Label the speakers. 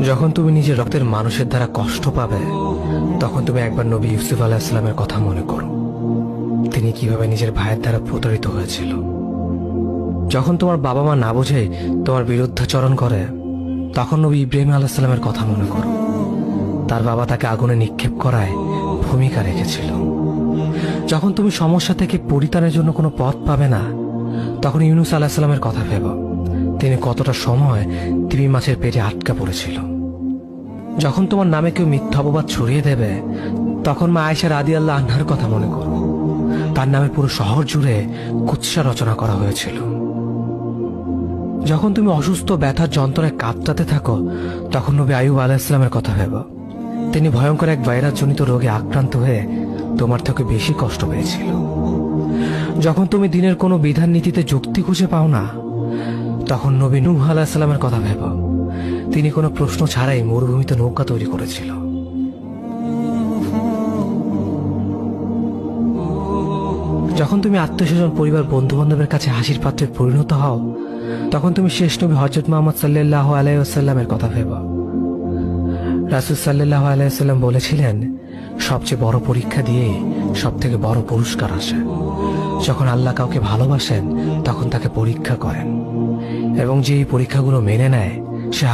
Speaker 1: যখন তুমি নিজের রক্তের মানুষের দ্বারা কষ্ট পাবে, তখন তুমি একবার নবী ইউসুফ আলাইহিস সালামের কথা মনে করো। তিনি কিভাবে নিজের ভাইয়ের দ্বারা প্রতারিত হয়েছিল। যখন তোমার বাবা মা না বুঝে তোমার বিরুদ্ধাচরণ করে, তখন নবী ইব্রাহিম আলাইহিস সালামের কথা মনে করো। তার বাবা তাকে আগুনে নিক্ষেপ করায় ভূমিকা রেখেছিল। যখন তুমি সমস্যা থেকে পরিত্রাণের জন্য কোনো পথ পাবে না, তখন ইউনুস আলাইহিস সালামের কথা ভেবো। তিনি কতটা সময় তিমি মাছের পেটে আটকা পড়েছিল। যখন তোমার নামে কেউ মিথ্যা অপবাদ ছড়িয়ে দেবে, তখন মা আয়েশা রাদিয়াল্লাহু আনহার কথা মনে করো। তার নামে পুরো শহর জুড়ে কুৎসা রচনা করা হয়েছিল। যখন তুমি অসুস্থ ব্যথার যন্ত্রণায় কাঁপতে থাকো, তখন নবী আইয়ুব আলাইহিস সালামের কথা ভেবো। তিনি ভয়ঙ্কর এক ভাইরাসজনিত রোগে আক্রান্ত হয়ে তোমার থেকে বেশি কষ্ট পেয়েছিল। যখন তুমি দিনের কোনো বিধান নীতিতে যুক্তি খুঁজে পাও না, তখন নবী নূহ আলাইহিস সালামের কথা ভেবো। তিনি কোনো প্রশ্ন ছাড়াই মরুভূমিতে নৌকা তৈরি করেছিল। যখন তুমি আত্মীয়স্বজন, পরিবার, বন্ধু বান্ধবের কাছে হাসির পাত্রে পরিণত হও, তখন তুমি শেষ নবী হযরত মুহাম্মদ সাল্লাল্লাহু আলাইহি ওয়াসাল্লামের কথা ভেবো। রাসূল সাল্লাল্লাহু আলাইহি ওয়াসাল্লাম বলেছিলেন, সবচেয়ে বড় পরীক্ষা দিয়েই সব থেকে বড় পুরস্কার আসে। যখন আল্লাহ কাউকে ভালোবাসেন, তখন তাকে পরীক্ষা করেন, এবং যে এই পরীক্ষাগুলো মেনে নেয়, সে